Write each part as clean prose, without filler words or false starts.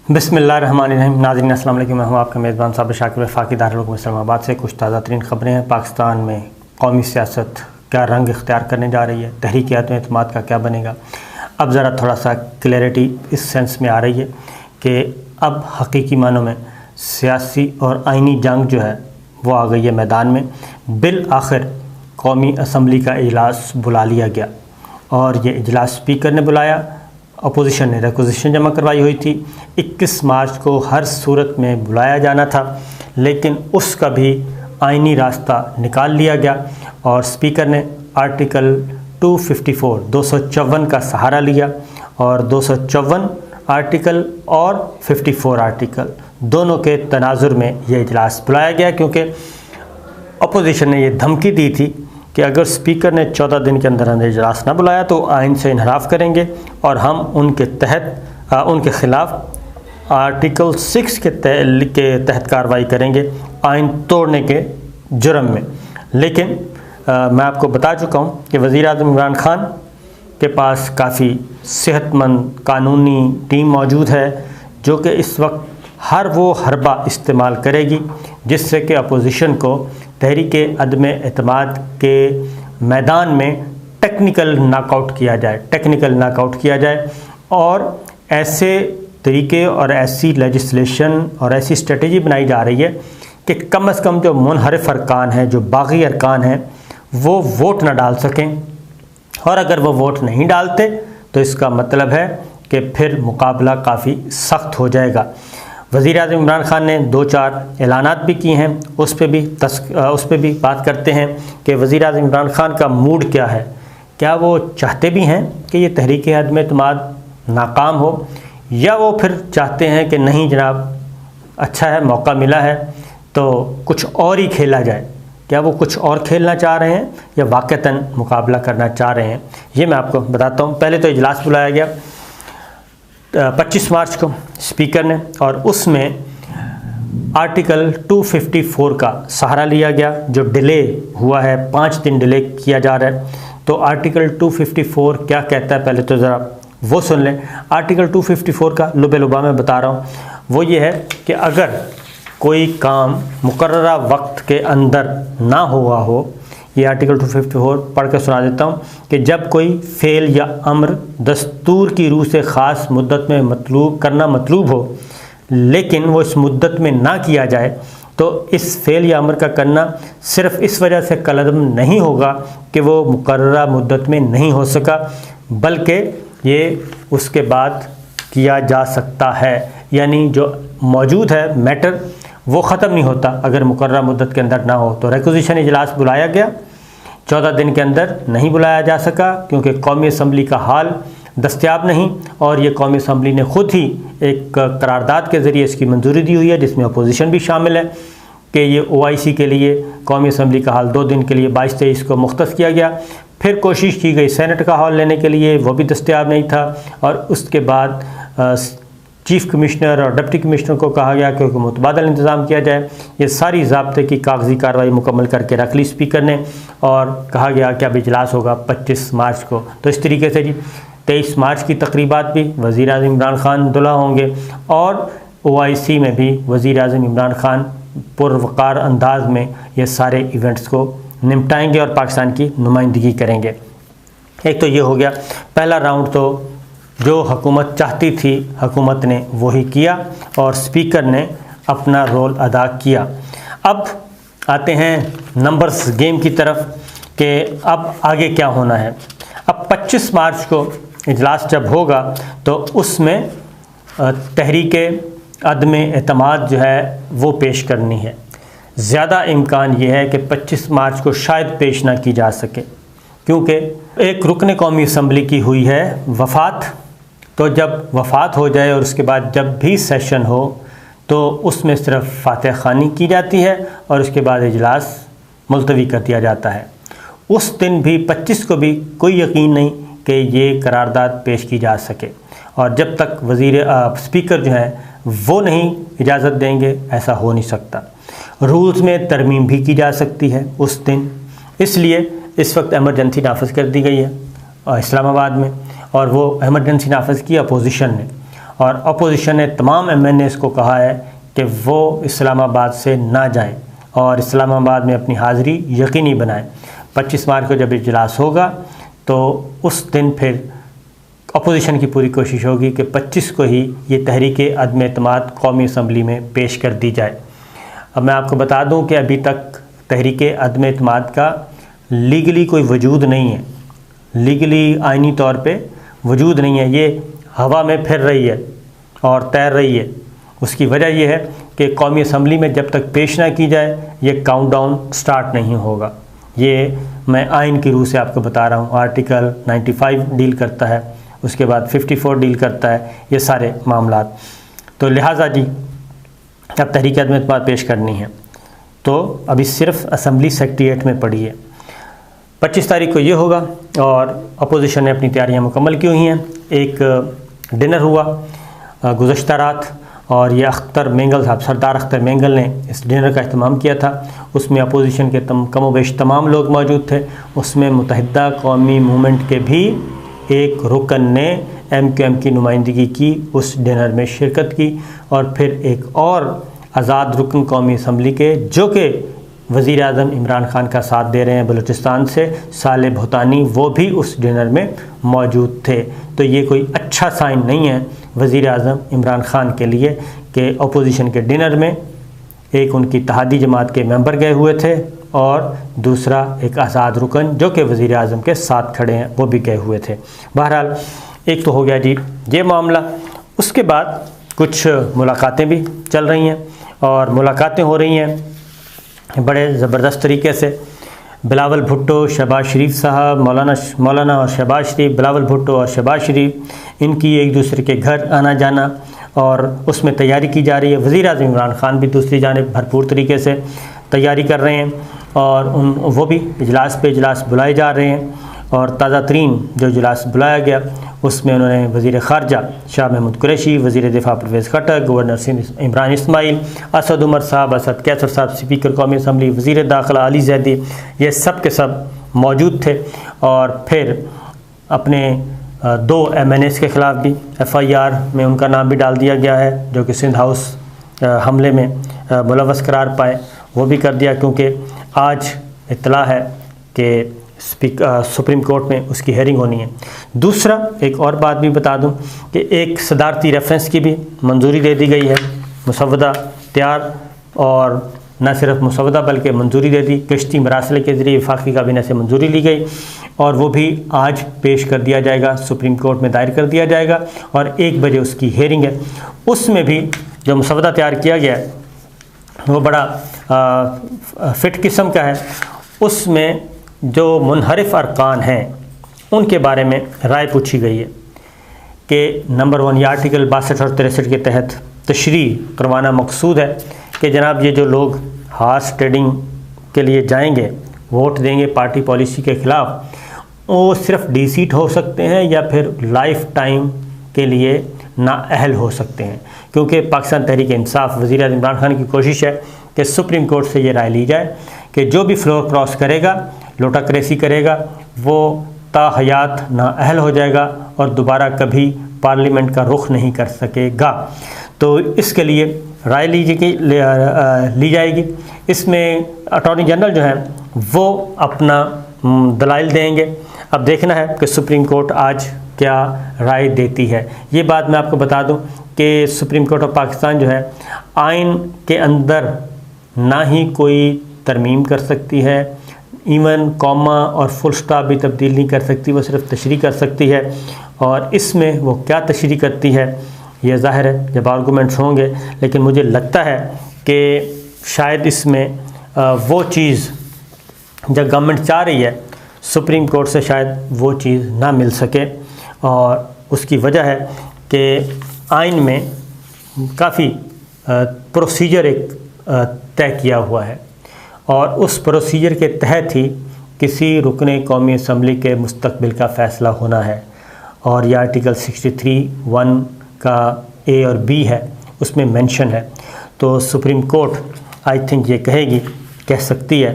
बिस्मिल्लाहिर्रहमानिर्रहीम। नाज़रीन अस्सलाम वालेकुम। मैं हूँ आपका मेज़बान साबिर शाकिर वफाकी दारुल हुकूमत इस्लामाबाद से। कुछ ताज़ा तरीन ख़बरें हैं। पाकिस्तान में कौमी सियासत क्या रंग इख्तियार करने जा रही है, तहरीक एतमाद का क्या बनेगा। अब ज़रा थोड़ा सा क्लैरिटी इस सेंस में आ रही है कि अब हकीकी मानों में सियासी और आइनी जंग जो है वो आ गई है मैदान में। बिल आखिर कौमी असम्बली का इजलास बुला लिया गया और ये इजलास स्पीकर ने बुलाया। अपोजिशन ने रिक्वेजिशन जमा करवाई हुई थी। 21 मार्च को हर सूरत में बुलाया जाना था, लेकिन उसका भी आइनी रास्ता निकाल लिया गया और स्पीकर ने आर्टिकल 254 का सहारा लिया और 254 आर्टिकल और 54 आर्टिकल दोनों के तनाजुर में यह इजलास बुलाया गया, क्योंकि अपोजिशन ने यह धमकी दी थी कि अगर स्पीकर ने 14 दिन के अंदर इजलास ना बुलाया तो आइन से इनहराफ करेंगे और हम उनके ख़िलाफ़ आर्टिकल 6 के तहत कार्रवाई करेंगे आइन तोड़ने के जुर्म में। लेकिन मैं आपको बता चुका हूँ कि वज़ीर-ए-आज़म इमरान खान के पास काफ़ी सेहतमंद कानूनी टीम मौजूद है, जो कि इस वक्त हर वो हरबा इस्तेमाल करेगी जिससे कि अपोजिशन को तहरीक अदम एतमाद के मैदान में टेक्निकल नॉकआउट किया जाए और ऐसे तरीके और ऐसी लेजिस्लेशन और ऐसी स्ट्रेटजी बनाई जा रही है कि कम से कम जो मुनहरिफ अरकान हैं, जो बागी अरकान हैं, वो वोट ना डाल सकें। और अगर वो वोट नहीं डालते तो इसका मतलब है कि फिर मुकाबला काफ़ी सख्त हो जाएगा। वज़ीर-ए-आज़म इमरान खान ने 2-4 ऐलानात भी किए हैं, उस पर भी बात करते हैं कि वज़ीर-ए-आज़म इमरान खान का मूड क्या है। क्या वो चाहते भी हैं कि ये तहरीक अदम एतमाद नाकाम हो, या वो फिर चाहते हैं कि नहीं जनाब, अच्छा है, मौका मिला है तो कुछ और ही खेला जाए। क्या वो कुछ और खेलना चाह रहे हैं या वाक़तन मुकाबला करना चाह रहे हैं, ये मैं आपको बताता हूँ। पहले तो इजलास बुलाया गया 25 मार्च को स्पीकर ने, और उसमें आर्टिकल 254 का सहारा लिया गया, जो डिले हुआ है, 5 दिन डिले किया जा रहा है। तो आर्टिकल 254 क्या कहता है, पहले तो ज़रा वो सुन लें। आर्टिकल 254 का लुबा मैं बता रहा हूँ, वो ये है कि अगर कोई काम मुकर्ररा वक्त के अंदर ना हुआ हो, ये आर्टिकल 254 पढ़ कर सुना देता हूँ कि जब कोई फ़ेल या अम्र दस्तूर की रूह से ख़ास मुद्दत में मतलूब हो, लेकिन वो इस मुद्दत में ना किया जाए, तो इस फ़ेल या अम्र का करना सिर्फ़ इस वजह से कलअदम नहीं होगा कि वो मुकर्ररा मुद्दत में नहीं हो सका, बल्कि ये उसके बाद किया जा सकता है। यानी जो मौजूद है मैटर वो ख़त्म नहीं होता अगर मुकर्ररा मुद्दत के अंदर ना हो। तो रिक्वेजिशन इजलास बुलाया गया, 14 दिन के अंदर नहीं बुलाया जा सका क्योंकि कौमी असम्बली का हाल दस्तयाब नहीं, और ये कौमी असम्बली ने ख़ुद ही एक करारदाद के ज़रिए इसकी मंजूरी दी हुई है, जिसमें अपोजिशन भी शामिल है, कि ये OIC के लिए कौमी असम्बली का हाल 2 दिन के लिए 22-23 को मुख्तस किया गया। फिर कोशिश की गई सेनेट का हाल लेने के लिए, वो भी दस्तयाब नहीं था, और उसके बाद चीफ़ कमिश्नर और डिप्टी कमिश्नर को कहा गया कि मुतबादल इंतज़ाम किया जाए। ये सारी ज़ाब्ते की कागज़ी कार्रवाई मुकम्मल करके रख ली स्पीकर ने, और कहा गया कि अब इजलास होगा 25 मार्च को। तो इस तरीके से जी 23 मार्च की तकरीबात भी वज़ीर-ए-आज़म इमरान खान दुल्हा होंगे, और OIC में भी वज़ीर-ए-आज़म इमरान खान पुरवकार अंदाज में ये सारे इवेंट्स को निपटाएंगे और पाकिस्तान की नुमाइंदगी करेंगे। एक तो ये हो गया पहला राउंड। तो जो हुकूमत चाहती थी हुकूमत ने वही किया और स्पीकर ने अपना रोल अदा किया। अब आते हैं नंबर्स गेम की तरफ कि अब आगे क्या होना है। अब 25 मार्च को इजलास जब होगा तो उसमें तहरीक अदम एतमाद जो है वो पेश करनी है। ज़्यादा इम्कान ये है कि 25 मार्च को शायद पेश ना की जा सके, क्योंकि एक रुकन कौमी असम्बली की हुई है वफ़ात। तो जब वफ़ात हो जाए और उसके बाद जब भी सेशन हो तो उसमें सिर्फ फातिहा ख़वानी की जाती है और उसके बाद इजलास मुलतवी कर दिया जाता है। उस दिन भी 25 को भी कोई यकीन नहीं कि ये करारदाद पेश की जा सके, और जब तक स्पीकर जो हैं वो नहीं इजाज़त देंगे ऐसा हो नहीं सकता। रूल्स में तरमीम भी की जा सकती है उस दिन, इसलिए इस वक्त एमरजेंसी नाफिज कर दी गई है इस्लामाबाद में, और वो एमरजेंसी नाफिज की अपोजिशन ने, और अपोजिशन ने तमाम MNAs को कहा है कि वो इस्लामाबाद से ना जाएं और इस्लामाबाद में अपनी हाज़िरी यकीनी बनाएं। 25 मार्च को जब इजलास होगा तो उस दिन फिर अपोजिशन की पूरी कोशिश होगी कि 25 को ही ये तहरीक अदम एतमाद कौमी असम्बली में पेश कर दी जाए। अब मैं आपको बता दूं कि अभी तक तहरीक अदम एतमाद का लीगली कोई वजूद नहीं है, लीगली आइनी तौर पे वजूद नहीं है, ये हवा में फिर रही है और तैर रही है। उसकी वजह यह है कि कौमी असम्बली में जब तक पेश ना की जाए ये काउंटडाउन स्टार्ट नहीं होगा। ये मैं आइन की रूह से आपको बता रहा हूँ। आर्टिकल 95 डील करता है, उसके बाद 54 डील करता है, ये सारे मामलात। तो लिहाजा जी अब तहरीक अदम एतमाद पेश करनी है तो अभी सिर्फ असम्बली सेक्रेटेरिएट में पड़ी है। 25 तारीख को ये होगा और अपोजिशन ने अपनी तैयारियां मुकम्मल की हुई हैं। एक डिनर हुआ गुज़श्ता रात और ये अख्तर मेंगल साहब, सरदार अख्तर मेंगल ने इस डिनर का अहतमाम किया था। उसमें अपोजिशन के कमोबेश तमाम लोग मौजूद थे। उसमें मुत्तहिदा कौमी मूवमेंट के भी एक रुकन ने MQM की नुमाइंदगी की, उस डिनर में शिरकत की। और फिर एक और आज़ाद रुकन कौमी असम्बली के जो कि वज़ीर आज़म इमरान खान का साथ दे रहे हैं बलूचिस्तान से, साले भूतानी, वो भी उस डिनर में मौजूद थे। तो ये कोई अच्छा साइन नहीं है वज़ीर आज़म इमरान खान के लिए कि अपोजिशन के डिनर में एक उनकी इत्तेहादी जमात के मेंबर गए हुए थे और दूसरा एक आज़ाद रुकन जो कि वज़ीर आज़म के साथ खड़े हैं वो भी गए हुए थे। बहरहाल एक तो हो गया जी ये मामला। उसके बाद कुछ मुलाकातें भी चल रही हैं और मुलाकातें हो रही हैं बड़े ज़बरदस्त तरीके से। बिलावल भुट्टो, शहबाज शरीफ साहब, मौलाना और शहबाज शरीफ, बिलावल भुट्टो और शहबाज शरीफ, इनकी एक दूसरे के घर आना जाना और उसमें तैयारी की जा रही है। वज़ीर आज़म इमरान खान भी दूसरी जानिब भरपूर तरीके से तैयारी कर रहे हैं और वो भी इजलास पे इजलास बुलाए जा रहे हैं। और ताज़ा तरीन जो इजलास बुलाया गया उसमें उन्होंने वज़ीर ख़ारजा शाह महमूद कुरैशी, वज़ीर दिफा परवेज़ खट्टक, गवर्नर इमरान इस्माइल, असद उमर साहब, असद कैसर साहब, स्पीकर कौमी असम्बली, वज़ीर दाखिला अली ज़ैदी, ये सब के सब मौजूद थे। और फिर अपने 2 MNAs के ख़िलाफ़ भी FIR में उनका नाम भी डाल दिया गया है जो कि सिंध हाउस हमले में मुलव्वस करार पाए, वो भी कर दिया क्योंकि आज इत्तला है कि सुप्रीम कोर्ट में उसकी हेयरिंग होनी है। दूसरा एक और बात भी बता दूं कि एक सदारती रेफरेंस की भी मंजूरी दे दी गई है, मुसवदा तैयार, और न सिर्फ मुसवदा बल्कि मंजूरी दे दी, कश्ती मरासिल के ज़रिए वफाकी काबीना से मंजूरी ली गई और वो भी आज पेश कर दिया जाएगा, सुप्रीम कोर्ट में दायर कर दिया जाएगा और 1 बजे उसकी हेयरिंग है। उसमें भी जो मुसवदा तैयार किया गया है वो बड़ा फिट किस्म का है। उसमें जो मुनहरिफ अरकान हैं उनके बारे में राय पूछी गई है कि नंबर 1 ये आर्टिकल 62 और 63 के तहत तशरीह करवाना मकसूद है कि जनाब ये जो लोग हार्स ट्रेडिंग के लिए जाएंगे, वोट देंगे पार्टी पॉलिसी के ख़िलाफ़, वो सिर्फ डिसीट हो सकते हैं या फिर लाइफ टाइम के लिए नाअहल हो सकते हैं। क्योंकि पाकिस्तान तहरीक इंसाफ, वज़ीर आज़म इमरान खान की कोशिश है कि सुप्रीम कोर्ट से ये राय ली जाए कि जो भी फ्लोर क्रॉस करेगा, लोटाक्रेसी करेगा, वो ताहयात नाअहल हो जाएगा और दोबारा कभी पार्लियामेंट का रुख नहीं कर सकेगा। तो इसके लिए राय ली जाएगी। इसमें अटॉर्नी जनरल जो हैं वो अपना दलाइल देंगे। अब देखना है कि सुप्रीम कोर्ट आज क्या राय देती है। ये बात मैं आपको बता दूं कि सुप्रीम कोर्ट ऑफ पाकिस्तान जो है आइन के अंदर ना ही कोई तरमीम कर सकती है, इवन कॉमा और फुल स्टॉप भी तब्दील नहीं कर सकती, वो सिर्फ तशरीह कर सकती है। और इसमें वो क्या तशरीह करती है ये ज़ाहिर है जब आर्गूमेंट्स होंगे, लेकिन मुझे लगता है कि शायद इसमें वो चीज़ जब गवर्नमेंट चाह रही है सुप्रीम कोर्ट से शायद वो चीज़ ना मिल सके। और उसकी वजह है कि आइन में काफ़ी प्रोसीजर एक तय किया हुआ है और उस प्रोसीजर के तहत ही किसी रुकने कौमी असम्बली के मुस्तकबिल का फ़ैसला होना है। और यह आर्टिकल 63(1) का A और B है, उसमें मेंशन है। तो सुप्रीम कोर्ट आई थिंक ये कह सकती है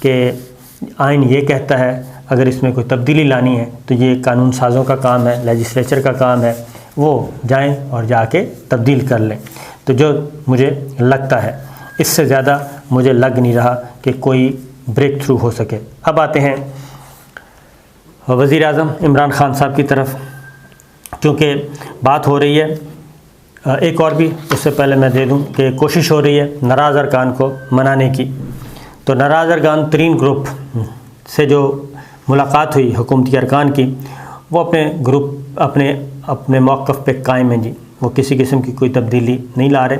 कि आइन ये कहता है, अगर इसमें कोई तब्दीली लानी है तो ये कानून साज़ों का काम है, लेजिस्लेचर का काम है, वो जाएं और जाके तब्दील कर लें। तो जो मुझे लगता है, इससे ज़्यादा मुझे लग नहीं रहा कि कोई ब्रेक थ्रू हो सके। अब आते हैं वज़ीर आज़म इमरान खान साहब की तरफ, क्योंकि बात हो रही है एक और भी, उससे पहले मैं दे दूं कि कोशिश हो रही है नाराज़ अरकान को मनाने की। तो नाराज़ अरकान तरीन ग्रुप से जो मुलाकात हुई हुकूमती अरकान की, वो अपने ग्रुप अपने मौक़िफ़ पे कायम हैं जी। वो किसी किस्म की कोई तब्दीली नहीं ला रहे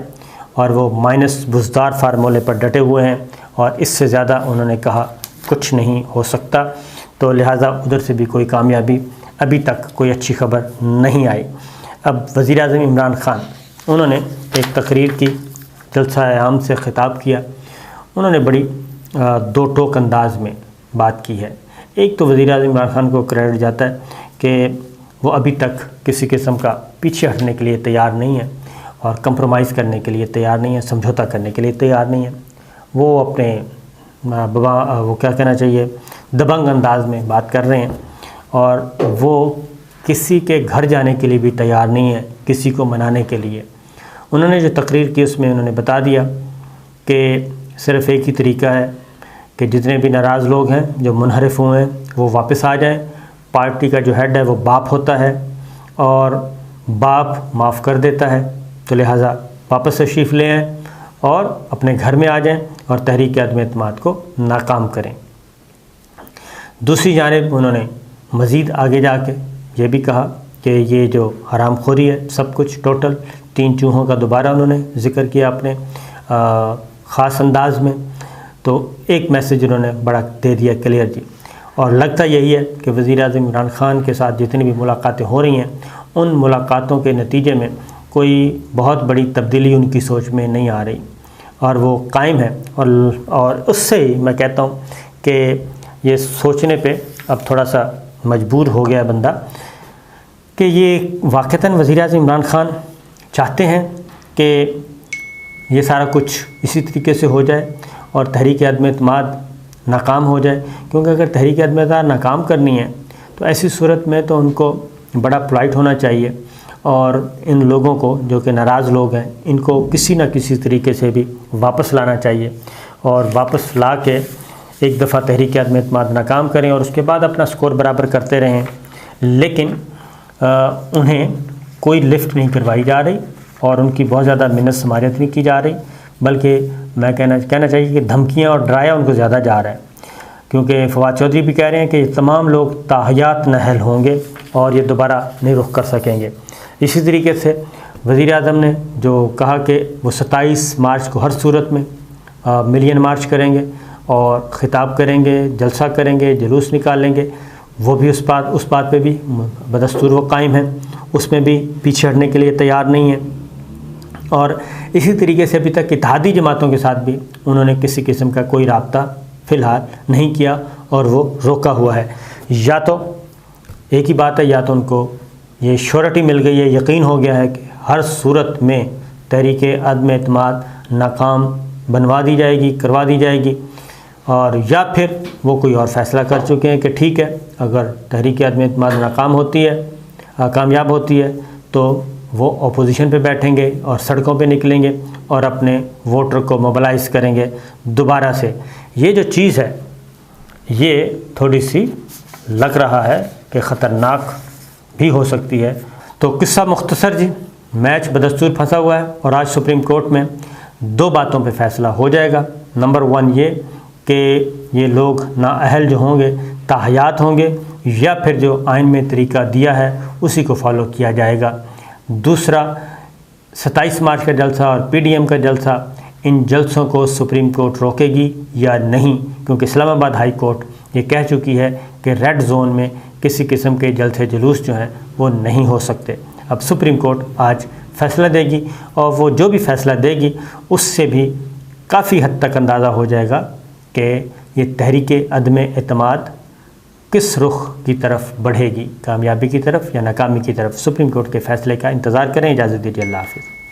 और वो माइनस बुज़दार फार्मूले पर डटे हुए हैं और इससे ज़्यादा उन्होंने कहा कुछ नहीं हो सकता। तो लिहाजा उधर से भी कोई कामयाबी अभी तक कोई अच्छी खबर नहीं आई। अब वज़ीर आज़म इमरान खान, उन्होंने एक तकरीर की, जलसा आम से ख़िताब किया। उन्होंने बड़ी दो टोक अंदाज में बात की है। एक तो वज़ीर आज़म इमरान खान को क्रेडिट जाता है कि वो अभी तक किसी किस्म का पीछे हटने के लिए तैयार नहीं है और कंप्रोमाइज़ करने के लिए तैयार नहीं है, समझौता करने के लिए तैयार नहीं है। वो अपने वो क्या कहना चाहिए, दबंग अंदाज में बात कर रहे हैं और वो किसी के घर जाने के लिए भी तैयार नहीं है, किसी को मनाने के लिए। उन्होंने जो तकरीर की उसमें उन्होंने बता दिया कि सिर्फ़ एक ही तरीका है कि जितने भी नाराज़ लोग हैं, जो मुनहरिफ हुए हैं, वो वापस आ जाएं। पार्टी का जो हेड है वो बाप होता है और बाप माफ़ कर देता है, तो लिहाजा वापस तशरीफ़ ले आएँ और अपने घर में आ जाएं और तहरीक अदम एतमाद को नाकाम करें। दूसरी जानिब उन्होंने मज़ीद आगे जाके ये भी कहा कि ये जो हरामखोरी है सब कुछ टोटल, 3 चूहों का दोबारा उन्होंने ज़िक्र किया अपने ख़ास अंदाज में। तो एक मैसेज उन्होंने बड़ा दे दिया क्लियर जी। और लगता यही है कि वज़ीर आज़म इमरान खान के साथ जितनी भी मुलाकातें हो रही हैं, उन मुलाकातों के नतीजे में कोई बहुत बड़ी तब्दीली उनकी सोच में नहीं आ रही और वो कायम है। और उससे ही मैं कहता हूँ कि ये सोचने पे अब थोड़ा सा मजबूर हो गया बंदा कि ये वाक़तन वज़ीर आज़म इमरान खान चाहते हैं कि ये सारा कुछ इसी तरीके से हो जाए और तहरीक अदम एतमाद नाकाम हो जाए। क्योंकि अगर तहरीक अदम एतमाद नाकाम करनी है तो ऐसी सूरत में तो उनको बड़ा पोलाइट होना चाहिए और इन लोगों को, जो कि नाराज़ लोग हैं, इनको किसी न किसी तरीके से भी वापस लाना चाहिए और वापस ला के एक दफ़ा तहरीक अदम एतमाद नाकाम करें और उसके बाद अपना स्कोर बराबर करते रहें। लेकिन उन्हें कोई लिफ्ट नहीं करवाई जा रही और उनकी बहुत ज़्यादा मिन्नत समारियत नहीं की जा रही, बल्कि मैं कहना चाहिए कि धमकियां और डराया उनको ज़्यादा जा रहा है। क्योंकि फवाद चौधरी भी कह रहे हैं कि तमाम लोग ताहयात नहल होंगे और ये दोबारा नहीं रुख कर सकेंगे। इसी तरीके से वज़ीर आज़म ने जो कहा कि वो 27 मार्च को हर सूरत में मिलियन मार्च करेंगे और ख़िताब करेंगे, जलसा करेंगे, जुलूस निकालेंगे, वो भी उस बात पे भी बदस्तूर वो कायम है, उसमें भी पीछे हटने के लिए तैयार नहीं है। और इसी तरीके से अभी तक इत्तेहादी जमातों के साथ भी उन्होंने किसी किस्म का कोई राब्ता फ़िलहाल नहीं किया और वो रोका हुआ है। या तो एक ही बात है, या तो उनको ये श्योरिटी मिल गई है, यकीन हो गया है कि हर सूरत में तहरीक अदम एतमाद नाकाम बनवा दी जाएगी, करवा दी जाएगी, और या फिर वो कोई और फ़ैसला कर चुके हैं कि ठीक है, अगर तहरीक अदम एतमाद नाकाम होती है, कामयाब होती है, तो वो अपोजिशन पे बैठेंगे और सड़कों पे निकलेंगे और अपने वोटर को मोबिलाइज़ करेंगे दोबारा से। ये जो चीज़ है ये थोड़ी सी लग रहा है कि ख़तरनाक भी हो सकती है। तो किस्सा मुख्तसर जी, मैच बदस्तूर फंसा हुआ है और आज सुप्रीम कोर्ट में 2 बातों पे फ़ैसला हो जाएगा। नंबर 1 ये कि ये लोग नाअहल जो होंगे ताहयात होंगे या फिर जो आइन में तरीका दिया है उसी को फॉलो किया जाएगा। दूसरा, 27 मार्च का जलसा और PDM का जलसा, इन जलसों को सुप्रीम कोर्ट रोकेगी या नहीं, क्योंकि इस्लामाबाद हाई कोर्ट ये कह चुकी है कि रेड जोन में किसी किस्म के जलसे जुलूस जो हैं वो नहीं हो सकते। अब सुप्रीम कोर्ट आज फ़ैसला देगी और वो जो भी फ़ैसला देगी उससे भी काफ़ी हद तक अंदाज़ा हो जाएगा कि ये तहरीक अदम एतमाद किस रुख की तरफ बढ़ेगी, कामयाबी की तरफ या नाकामी की तरफ। सुप्रीम कोर्ट के फ़ैसले का इंतज़ार करें। इजाज़त दीजिए, अल्लाह हाफ़िज़।